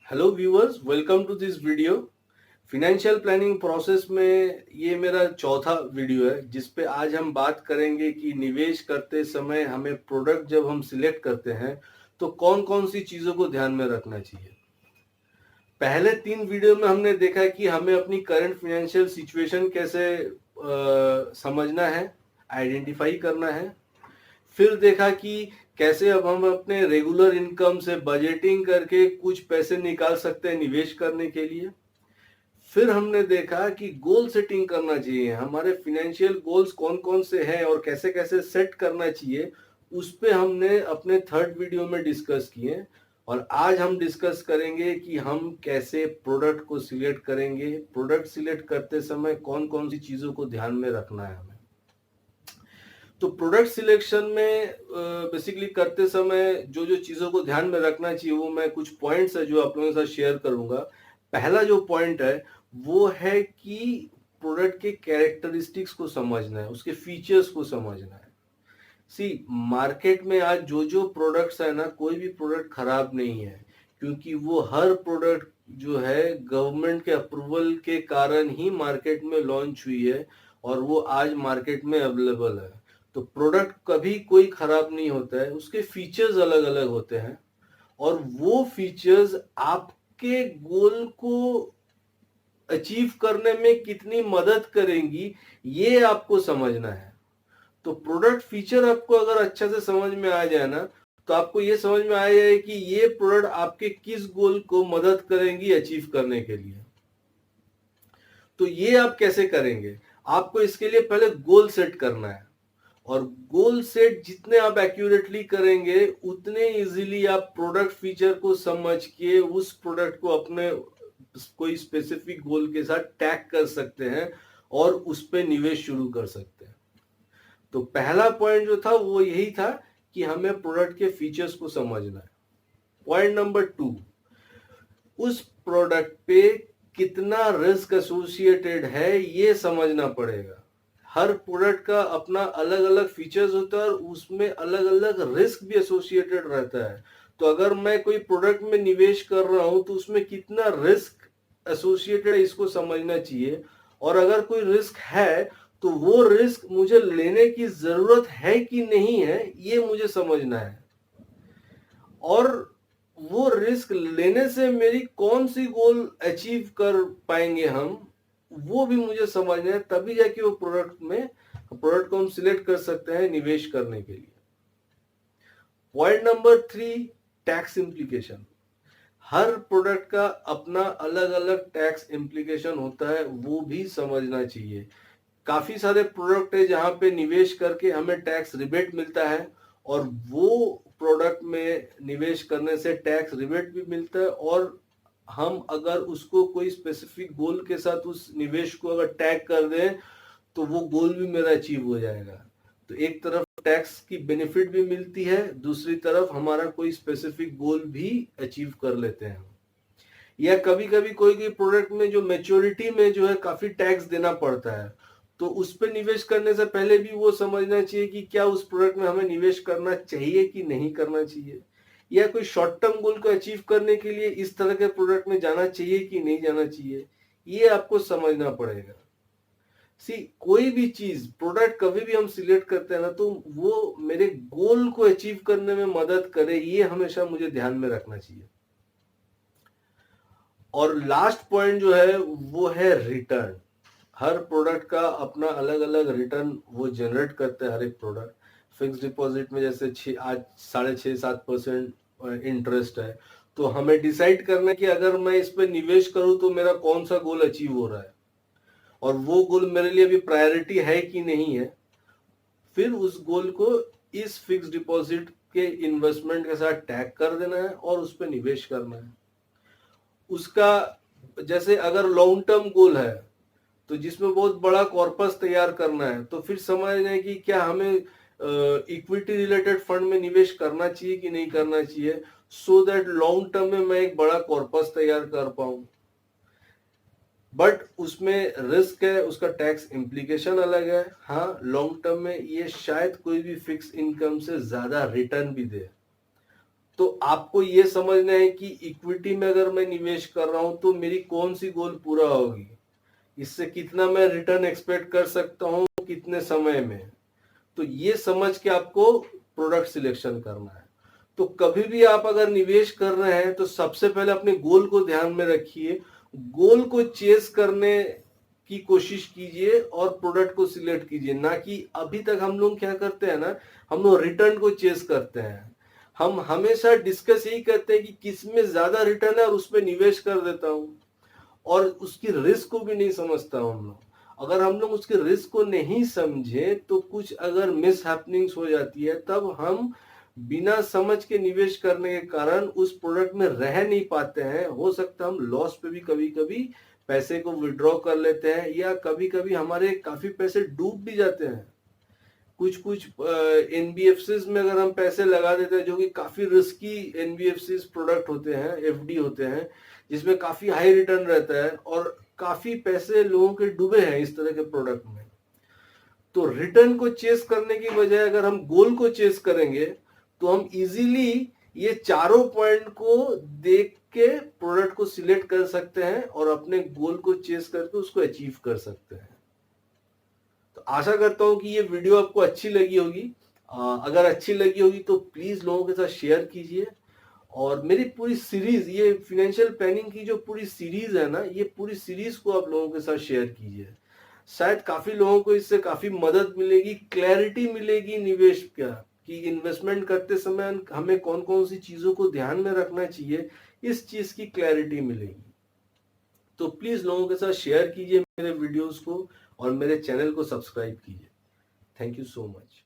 Hello viewers, welcome to this video. Financial planning process में ये मेरा चौथा वीडियो है जिस पे आज हम बात करेंगे कि निवेश करते समय हमें प्रोडक्ट जब हम सिलेक्ट करते हैं तो कौन कौन सी चीज़ों को ध्यान में रखना चाहिए। पहले 3 वीडियो में हमने देखा कि हमें अपनी करंट फाइनेंशियल सिचुएशन कैसे समझना है, आइडेंटिफाई करना है। फिर देखा कि कैसे अब हम अपने रेगुलर इनकम से बजटिंग करके कुछ पैसे निकाल सकते हैं निवेश करने के लिए। फिर हमने देखा कि गोल सेटिंग करना चाहिए, हमारे फिनेंशियल गोल्स कौन कौन से हैं और कैसे कैसे सेट करना चाहिए, उस पे हमने अपने थर्ड वीडियो में डिस्कस किए। और आज हम डिस्कस करेंगे कि हम कैसे प्रोडक्ट को सिलेक्ट करेंगे, प्रोडक्ट सिलेक्ट करते समय कौन कौन सी चीज़ों को ध्यान में रखना है हमें। तो प्रोडक्ट सिलेक्शन में बेसिकली करते समय जो जो चीज़ों को ध्यान में रखना चाहिए वो मैं कुछ पॉइंट्स है जो आप लोगों के साथ शेयर करूंगा। पहला जो पॉइंट है वो है कि प्रोडक्ट के कैरेक्टरिस्टिक्स को समझना है, उसके फीचर्स को समझना है। सी, मार्केट में आज जो जो प्रोडक्ट्स है ना, कोई भी प्रोडक्ट खराब नहीं है, क्योंकि वो हर प्रोडक्ट जो है गवर्नमेंट के अप्रूवल के कारण ही मार्केट में लॉन्च हुई है और वो आज मार्केट में अवेलेबल है। तो प्रोडक्ट कभी कोई खराब नहीं होता है, उसके फीचर्स अलग अलग होते हैं और वो फीचर्स आपके गोल को अचीव करने में कितनी मदद करेंगी ये आपको समझना है। तो प्रोडक्ट फीचर आपको अगर अच्छा से समझ में आ जाए ना, तो आपको ये समझ में आ जाए कि ये प्रोडक्ट आपके किस गोल को मदद करेंगी अचीव करने के लिए। तो ये आप कैसे करेंगे? आपको इसके लिए पहले गोल सेट करना है और गोल सेट जितने आप एक्यूरेटली करेंगे उतने इजीली आप प्रोडक्ट फीचर को समझ के उस प्रोडक्ट को अपने कोई स्पेसिफिक गोल के साथ टैग कर सकते हैं और उस पर निवेश शुरू कर सकते हैं। तो पहला पॉइंट जो था वो यही था कि हमें प्रोडक्ट के फीचर्स को समझना है। पॉइंट नंबर 2, उस प्रोडक्ट पे कितना रिस्क एसोसिएटेड है ये समझना पड़ेगा। हर प्रोडक्ट का अपना अलग अलग फीचर्स होता है और उसमें अलग अलग रिस्क भी एसोसिएटेड रहता है। तो अगर मैं कोई प्रोडक्ट में निवेश कर रहा हूं तो उसमें कितना रिस्क एसोसिएटेड है इसको समझना चाहिए। और अगर कोई रिस्क है तो वो रिस्क मुझे लेने की जरूरत है कि नहीं है ये मुझे समझना है। और वो रिस्क लेने से मेरी कौन सी गोल अचीव कर पाएंगे हम, वो भी मुझे समझना है। तभी जाके वो प्रोडक्ट को हम सिलेक्ट कर सकते हैं निवेश करने के लिए। Point number 3, tax implication. हर प्रोडक्ट का अपना अलग अलग टैक्स इम्प्लीकेशन होता है, वो भी समझना चाहिए। काफी सारे प्रोडक्ट है जहां पे निवेश करके हमें टैक्स रिबेट मिलता है और वो प्रोडक्ट में निवेश करने से टैक्स रिबेट भी मिलता है और हम अगर उसको कोई स्पेसिफिक गोल के साथ उस निवेश को अगर टैग कर दें तो वो गोल भी मेरा अचीव हो जाएगा। तो एक तरफ टैक्स की बेनिफिट भी मिलती है, दूसरी तरफ हमारा कोई स्पेसिफिक गोल भी अचीव कर लेते हैं। या कभी कभी कोई कोई प्रोडक्ट में जो मैच्योरिटी में जो है काफी टैक्स देना पड़ता है, तो उस पर निवेश करने से पहले भी वो समझना चाहिए कि क्या उस प्रोडक्ट में हमें निवेश करना चाहिए कि नहीं करना चाहिए। या कोई शॉर्ट टर्म गोल को अचीव करने के लिए इस तरह के प्रोडक्ट में जाना चाहिए कि नहीं जाना चाहिए, ये आपको समझना पड़ेगा। सी, कोई भी चीज प्रोडक्ट कभी भी हम सिलेक्ट करते हैं ना, तो वो मेरे गोल को अचीव करने में मदद करे, ये हमेशा मुझे ध्यान में रखना चाहिए। और लास्ट पॉइंट जो है वो है रिटर्न। हर प्रोडक्ट का अपना अलग अलग रिटर्न वो जनरेट करते हैं हर एक प्रोडक्ट। फिक्स डिपॉजिट में जैसे आज 6.5-7% इंटरेस्ट है, तो हमें डिसाइड करना है कि अगर मैं इस पर निवेश करूं तो मेरा कौन सा गोल अचीव हो रहा है और वो गोल मेरे लिए अभी प्रायोरिटी है कि नहीं है। फिर उस गोल को इस फिक्स डिपॉजिट के इन्वेस्टमेंट के साथ टैग कर देना है और उस पर निवेश करना है। उसका जैसे अगर लॉन्ग टर्म गोल है तो जिसमें बहुत बड़ा कॉर्पस तैयार करना है, तो फिर समझना है कि क्या हमें इक्विटी रिलेटेड फंड में निवेश करना चाहिए कि नहीं करना चाहिए, सो दैट लॉन्ग टर्म में मैं एक बड़ा कॉर्पस तैयार कर पाऊं। बट उसमें रिस्क है, उसका टैक्स इम्प्लीकेशन अलग है। हाँ, लॉन्ग टर्म में ये शायद कोई भी फिक्स इनकम से ज्यादा रिटर्न भी दे। तो आपको ये समझना है कि इक्विटी में अगर मैं निवेश कर रहा हूं तो मेरी कौन सी गोल पूरा होगी, इससे कितना मैं रिटर्न एक्सपेक्ट कर सकता हूं कितने समय में। तो ये समझ के आपको प्रोडक्ट सिलेक्शन करना है। तो कभी भी आप अगर निवेश कर रहे हैं तो सबसे पहले अपने गोल को ध्यान में रखिए, गोल को चेस करने की कोशिश कीजिए और प्रोडक्ट को सिलेक्ट कीजिए। ना कि अभी तक हम लोग क्या करते हैं ना, हम लोग रिटर्न को चेस करते हैं। हम हमेशा डिस्कस यही करते हैं कि किस में ज्यादा रिटर्न है और उसमें निवेश कर देता हूं, और उसकी रिस्क को भी नहीं समझता हूं हम लोग। अगर हम लोग उसके रिस्क को नहीं समझे तो कुछ अगर मिस हैपनिंग्स हो जाती है, तब हम बिना समझ के निवेश करने के कारण उस प्रोडक्ट में रह नहीं पाते हैं। हो सकता है हम लॉस पे भी कभी कभी पैसे को विड्रॉ कर लेते हैं, या कभी कभी हमारे काफी पैसे डूब भी जाते हैं। कुछ कुछ एनबीएफसीज में अगर हम पैसे लगा देते हैं, जो कि काफी रिस्की एनबीएफसीज प्रोडक्ट होते हैं, एफडी होते हैं, जिसमें काफी हाई रिटर्न रहता है, और काफी पैसे लोगों के डूबे हैं इस तरह के प्रोडक्ट में। तो रिटर्न को चेस करने की बजाय अगर हम गोल को चेस करेंगे तो हम इजीली ये चारों पॉइंट को देख के प्रोडक्ट को सिलेक्ट कर सकते हैं और अपने गोल को चेस करके उसको अचीव कर सकते हैं। तो आशा करता हूं कि ये वीडियो आपको अच्छी लगी होगी। अगर अच्छी लगी होगी तो प्लीज लोगों के साथ शेयर कीजिए। और मेरी पूरी सीरीज, ये फाइनेंशियल प्लानिंग की जो पूरी सीरीज है ना, ये पूरी सीरीज को आप लोगों के साथ शेयर कीजिए। शायद काफी लोगों को इससे काफी मदद मिलेगी, क्लैरिटी मिलेगी निवेश का, कि इन्वेस्टमेंट करते समय हमें कौन कौन सी चीजों को ध्यान में रखना चाहिए, इस चीज की क्लैरिटी मिलेगी। तो प्लीज लोगों के साथ शेयर कीजिए मेरे वीडियोस को, और मेरे चैनल को सब्सक्राइब कीजिए। Thank you so much.